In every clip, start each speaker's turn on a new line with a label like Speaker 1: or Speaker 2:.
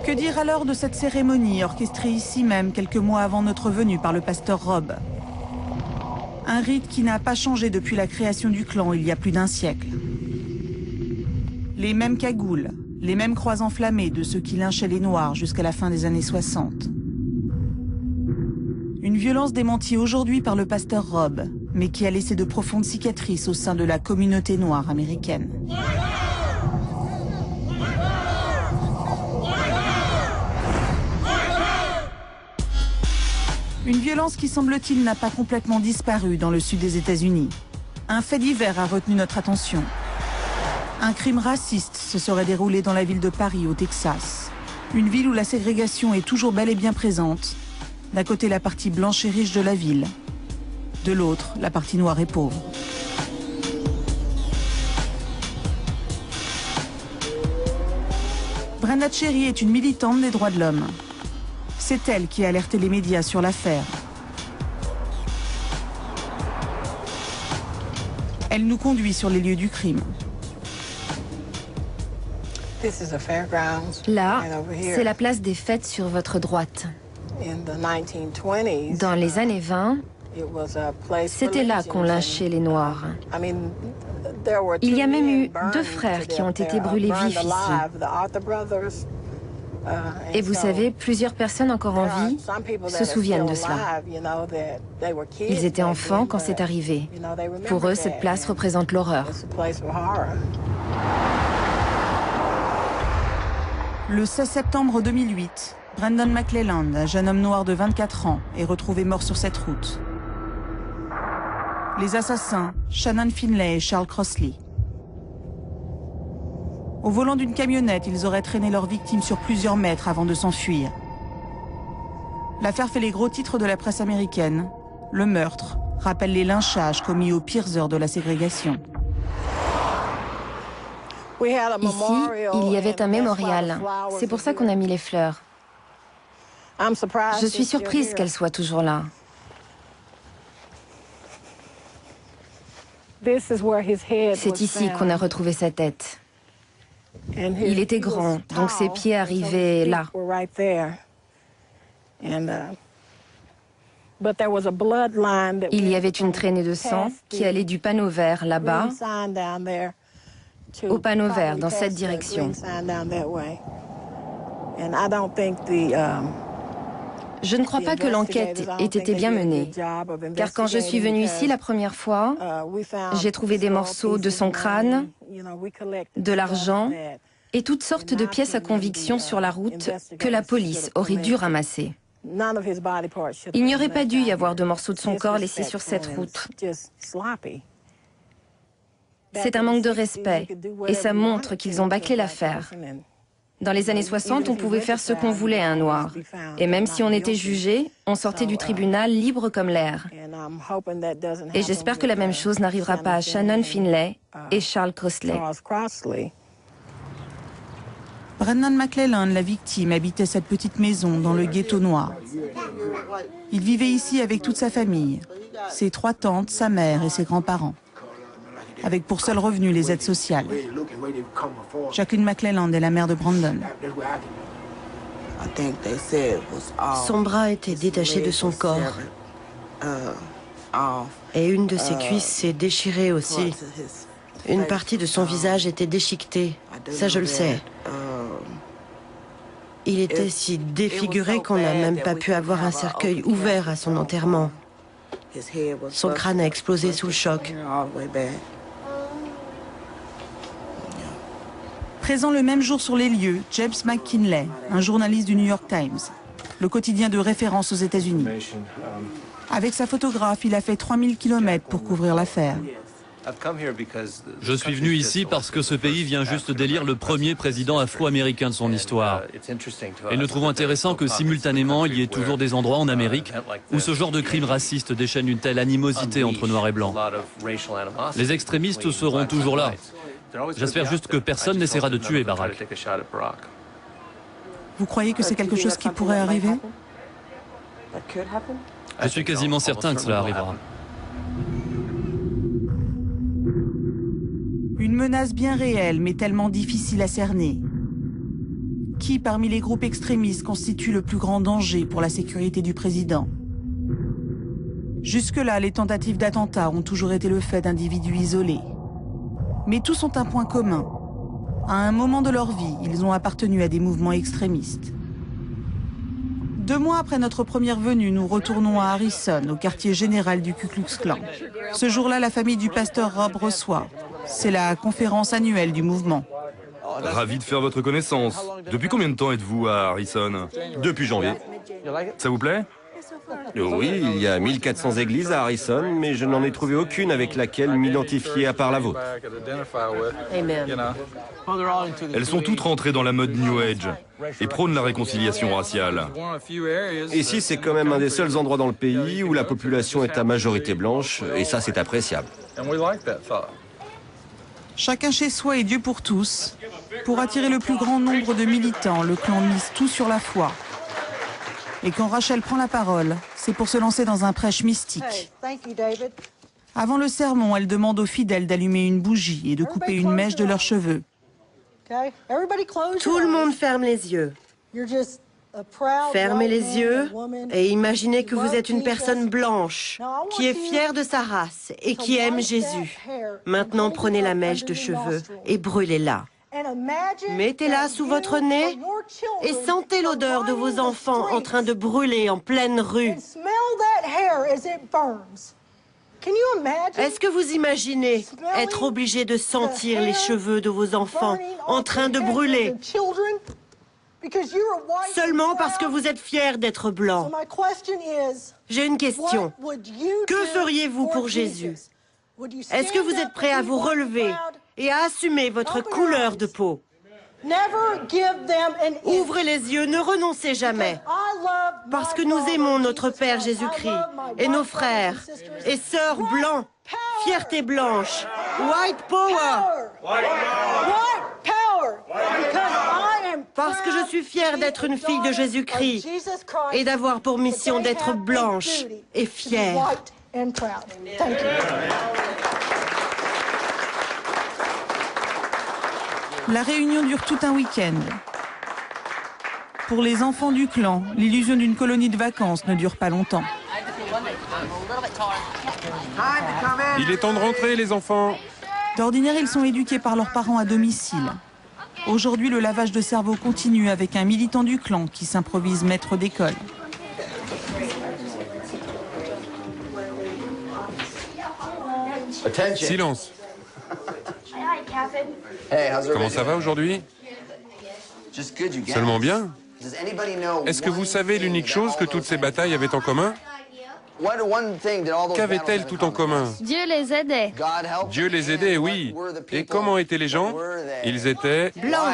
Speaker 1: Que dire alors de cette cérémonie orchestrée ici même quelques mois avant notre venue par le pasteur Rob? Un rite qui n'a pas changé depuis la création du clan il y a plus d'un siècle. Les mêmes cagoules, les mêmes croix enflammées de ceux qui lynchaient les Noirs jusqu'à la fin des années 60. Une violence démentie aujourd'hui par le pasteur Rob, mais qui a laissé de profondes cicatrices au sein de la communauté noire américaine. Une violence qui, semble-t-il, n'a pas complètement disparu dans le sud des États-Unis. Un fait divers a retenu notre attention. Un crime raciste se serait déroulé dans la ville de Paris, au Texas. Une ville où la ségrégation est toujours bel et bien présente. D'un côté, la partie blanche et riche de la ville. De l'autre, la partie noire et pauvre. Brenda Cherry est une militante des droits de l'homme. C'est elle qui a alerté les médias sur l'affaire. Elle nous conduit sur les lieux du crime.
Speaker 2: Là, c'est la place des fêtes sur votre droite. Dans les années 20, c'était là qu'on lynchait les Noirs. Il y a même eu 2 frères qui ont été brûlés vifs ici. Et vous savez, plusieurs personnes encore en vie se souviennent de cela. Ils étaient enfants quand c'est arrivé. Pour eux, cette place représente l'horreur.
Speaker 1: Le 16 septembre 2008, Brandon McClelland, un jeune homme noir de 24 ans, est retrouvé mort sur cette route. Les assassins, Shannon Finlay et Charles Crossley. Au volant d'une camionnette, ils auraient traîné leur victime sur plusieurs mètres avant de s'enfuir. L'affaire fait les gros titres de la presse américaine. Le meurtre rappelle les lynchages commis aux pires heures de la ségrégation.
Speaker 2: Ici, il y avait un mémorial. C'est pour ça qu'on a mis les fleurs. Je suis surprise qu'elle soit toujours là. C'est ici qu'on a retrouvé sa tête. Il était grand, donc ses pieds arrivaient là. Il y avait une traînée de sang qui allait du panneau vert là-bas au panneau vert dans cette direction. Je ne crois pas que l'enquête ait été bien menée, car quand je suis venue ici la première fois, j'ai trouvé des morceaux de son crâne, de l'argent et toutes sortes de pièces à conviction sur la route que la police aurait dû ramasser. Il n'y aurait pas dû y avoir de morceaux de son corps laissés sur cette route. C'est un manque de respect et ça montre qu'ils ont bâclé l'affaire. Dans les années 60, on pouvait faire ce qu'on voulait à un noir. Et même si on était jugé, on sortait du tribunal libre comme l'air. Et j'espère que la même chose n'arrivera pas à Shannon Finlay et Charles Crossley.
Speaker 1: Brandon McClelland, la victime, habitait cette petite maison dans le ghetto noir. Il vivait ici avec toute sa famille, ses 3 tantes, sa mère et ses grands-parents, avec pour seul revenu les aides sociales. Jacqueline McClelland est la mère de Brandon.
Speaker 3: Son bras était détaché de son corps. Et une de ses cuisses s'est déchirée aussi. Une partie de son visage était déchiquetée. Ça, je le sais. Il était si défiguré qu'on n'a même pas pu avoir un cercueil ouvert à son enterrement. Son crâne a explosé sous le choc.
Speaker 1: Présent le même jour sur les lieux, James McKinley, un journaliste du New York Times, le quotidien de référence aux États-Unis. Avec sa photographe, il a fait 3000 km pour couvrir l'affaire.
Speaker 4: Je suis venu ici parce que ce pays vient juste d'élire le premier président afro-américain de son histoire. Et nous trouvons intéressant que simultanément, il y ait toujours des endroits en Amérique où ce genre de crime raciste déchaîne une telle animosité entre noirs et blancs. Les extrémistes seront toujours là. J'espère juste que personne n'essaiera de tuer Barack.
Speaker 1: Vous croyez que c'est quelque chose qui pourrait arriver?
Speaker 4: Je suis quasiment certain que cela arrivera.
Speaker 1: Une menace bien réelle, mais tellement difficile à cerner. qui, parmi les groupes extrémistes, constitue le plus grand danger pour la sécurité du président. Jusque-là, les tentatives d'attentat ont toujours été le fait d'individus isolés. Mais tous ont un point commun. À un moment de leur vie, ils ont appartenu à des mouvements extrémistes. 2 mois après notre première venue, nous retournons à Harrison, au quartier général du Ku Klux Klan. Ce jour-là, la famille du pasteur Rob reçoit. C'est la conférence annuelle du mouvement.
Speaker 5: Ravi de faire votre connaissance. Depuis combien de temps êtes-vous à Harrison?
Speaker 6: Depuis janvier.
Speaker 5: Ça vous plaît?
Speaker 6: Oui, il y a 1400 églises à Harrison, mais je n'en ai trouvé aucune avec laquelle m'identifier à part la vôtre.
Speaker 5: Elles sont toutes rentrées dans la mode New Age et prônent la réconciliation raciale.
Speaker 6: Ici, c'est quand même un des seuls endroits dans le pays où la population est à majorité blanche, et ça, c'est appréciable.
Speaker 1: Chacun chez soi et Dieu pour tous. Pour attirer le plus grand nombre de militants, le clan mise tout sur la foi. Et quand Rachel prend la parole, c'est pour se lancer dans un prêche mystique. Avant le sermon, elle demande aux fidèles d'allumer une bougie et de couper une mèche de leurs cheveux.
Speaker 3: Tout le monde ferme les yeux. Fermez les yeux et imaginez que vous êtes une personne blanche qui est fière de sa race et qui aime Jésus. Maintenant, prenez la mèche de cheveux et brûlez-la. Mettez-la sous votre nez et sentez l'odeur de vos enfants en train de brûler en pleine rue. Est-ce que vous imaginez être obligé de sentir les cheveux de vos enfants en train de brûler seulement parce que vous êtes fiers d'être blanc? J'ai une question. Que feriez-vous pour Jésus? Est-ce que vous êtes prêt à vous relever et à assumer votre couleur de peau? Ouvrez les yeux, ne renoncez jamais. Parce que nous aimons notre Père Jésus-Christ et nos frères et sœurs blancs. Fierté blanche. White power. Parce que je suis fière d'être une fille de Jésus-Christ et d'avoir pour mission d'être blanche et fière.
Speaker 1: La réunion dure tout un week-end. Pour les enfants du clan, l'illusion d'une colonie de vacances ne dure pas longtemps.
Speaker 7: Il est temps de rentrer, les enfants.
Speaker 1: D'ordinaire, ils sont éduqués par leurs parents à domicile. Aujourd'hui, le lavage de cerveau continue avec un militant du clan qui s'improvise maître d'école.
Speaker 7: Silence. Comment ça va aujourd'hui? Seulement bien. Est-ce que vous savez l'unique chose que toutes ces batailles avaient en commun? Qu'avaient-elles tout en commun?
Speaker 2: Dieu les aidait.
Speaker 7: Dieu les aidait, oui. Et comment étaient les gens? Ils étaient
Speaker 3: Blanc.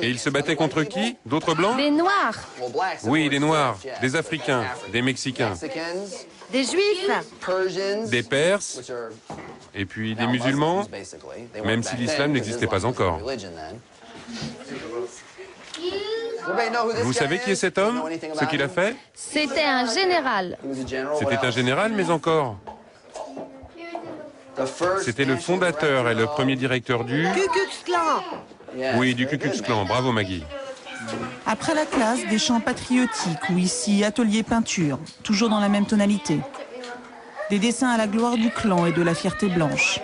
Speaker 7: Et ils se battaient contre qui? D'autres blancs?
Speaker 2: Des Noirs.
Speaker 7: Oui, des Noirs, des Africains, des Mexicains,
Speaker 3: Des Juifs.
Speaker 7: des Perses, et puis des musulmans, même si l'islam n'existait pas encore. Vous savez qui est cet homme? Ce qu'il a fait?
Speaker 2: C'était un général.
Speaker 7: C'était un général, mais encore. C'était le fondateur et le premier directeur du...
Speaker 3: Ku Klux Klan.
Speaker 7: Oui, du Ku Klux Klan. Bravo, Maggie.
Speaker 1: Après la classe, des chants patriotiques ou ici atelier peinture, toujours dans la même tonalité. Des dessins à la gloire du clan et de la fierté blanche.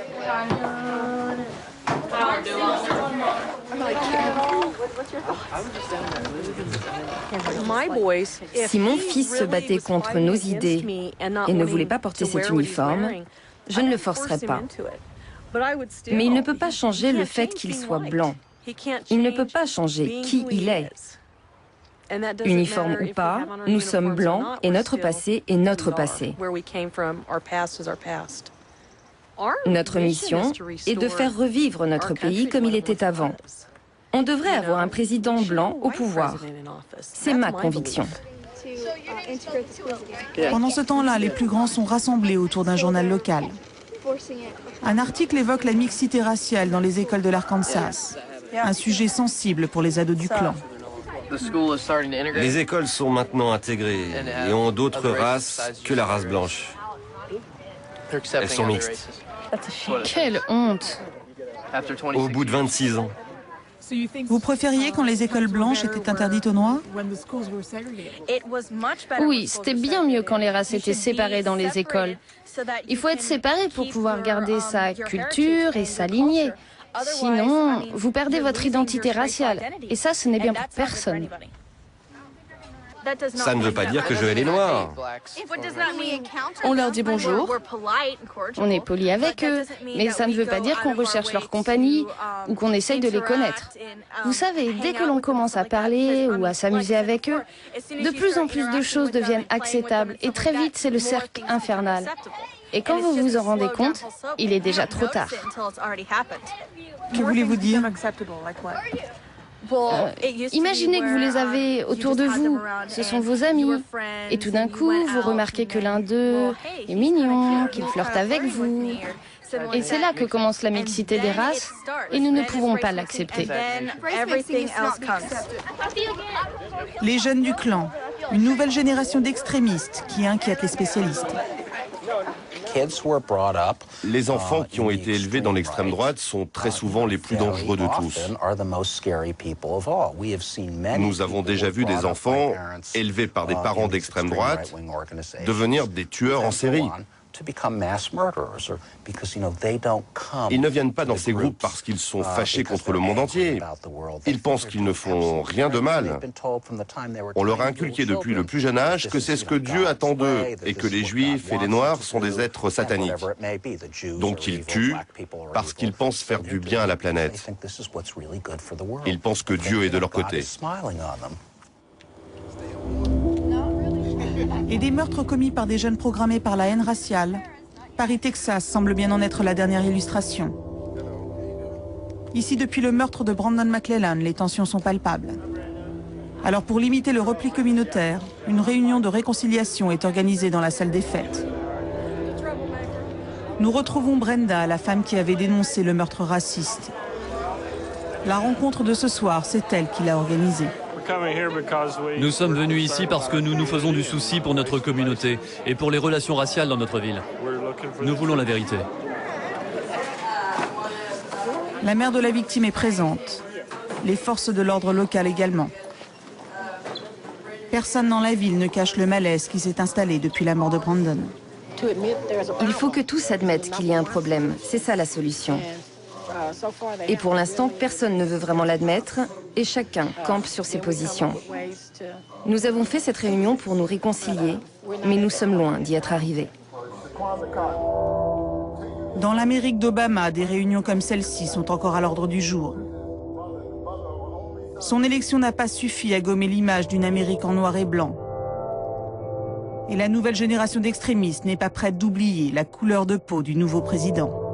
Speaker 2: Si mon fils se battait contre nos idées et ne voulait pas porter cet uniforme, je ne le forcerais pas. Mais il ne peut pas changer le fait qu'il soit blanc. Il ne peut pas changer qui il est. Uniforme ou pas, nous sommes blancs et notre passé est notre passé. Notre mission est de faire revivre notre pays comme il était avant. On devrait avoir un président blanc au pouvoir. C'est ma conviction.
Speaker 1: Pendant ce temps-là, les plus grands sont rassemblés autour d'un journal local. Un article évoque la mixité raciale dans les écoles de l'Arkansas, un sujet sensible pour les ados du clan.
Speaker 6: Les écoles sont maintenant intégrées et ont d'autres races que la race blanche. Elles sont mixtes.
Speaker 2: Quelle honte!
Speaker 6: Au bout de 26 ans.
Speaker 1: Vous préfériez quand les écoles blanches étaient interdites aux Noirs?
Speaker 2: Oui, c'était bien mieux quand les races étaient séparées dans les écoles. Il faut être séparé pour pouvoir garder sa culture et sa lignée. Sinon, vous perdez votre identité raciale. Et ça, ce n'est bien pour personne.
Speaker 6: Ça ne veut pas dire que je hais les Noirs.
Speaker 2: On leur dit bonjour, on est poli avec eux, mais ça ne veut pas dire qu'on recherche leur compagnie ou qu'on essaye de les connaître. Vous savez, dès que l'on commence à parler ou à s'amuser avec eux, de plus en plus de choses deviennent acceptables et très vite c'est le cercle infernal. Et quand vous vous en rendez compte, il est déjà trop tard.
Speaker 1: Que voulez-vous dire?
Speaker 2: Imaginez que vous les avez autour de vous, ce sont vos amis, et tout d'un coup, vous remarquez que l'un d'eux est mignon, qu'il flirte avec vous. Et c'est là que commence la mixité des races, et nous ne pouvons pas l'accepter.
Speaker 1: Les jeunes du clan, une nouvelle génération d'extrémistes qui inquiète les spécialistes.
Speaker 6: Les enfants qui ont été élevés dans l'extrême droite sont très souvent les plus dangereux de tous. Nous avons déjà vu des enfants élevés par des parents d'extrême droite devenir des tueurs en série. Ils ne viennent pas dans ces groupes parce qu'ils sont fâchés contre le monde entier. Ils pensent qu'ils ne font rien de mal. On leur a inculqué depuis le plus jeune âge que c'est ce que Dieu attend d'eux et que les Juifs et les Noirs sont des êtres sataniques. Donc ils tuent parce qu'ils pensent faire du bien à la planète. Ils pensent que Dieu est de leur côté.
Speaker 1: Et des meurtres commis par des jeunes programmés par la haine raciale. Paris, Texas semble bien en être la dernière illustration. Ici, depuis le meurtre de Brandon McClellan, les tensions sont palpables. Alors pour limiter le repli communautaire, une réunion de réconciliation est organisée dans la salle des fêtes. Nous retrouvons Brenda, la femme qui avait dénoncé le meurtre raciste. La rencontre de ce soir, c'est elle qui l'a organisée.
Speaker 4: Nous sommes venus ici parce que nous nous faisons du souci pour notre communauté et pour les relations raciales dans notre ville. Nous voulons la vérité.
Speaker 1: La mère de la victime est présente. Les forces de l'ordre local également. Personne dans la ville ne cache le malaise qui s'est installé depuis la mort de Brandon.
Speaker 2: Il faut que tous admettent qu'il y a un problème. C'est ça la solution. Et pour l'instant, personne ne veut vraiment l'admettre et chacun campe sur ses positions. Nous avons fait cette réunion pour nous réconcilier, mais nous sommes loin d'y être arrivés.
Speaker 1: Dans l'Amérique d'Obama, des réunions comme celle-ci sont encore à l'ordre du jour. Son élection n'a pas suffi à gommer l'image d'une Amérique en noir et blanc. Et la nouvelle génération d'extrémistes n'est pas prête d'oublier la couleur de peau du nouveau président.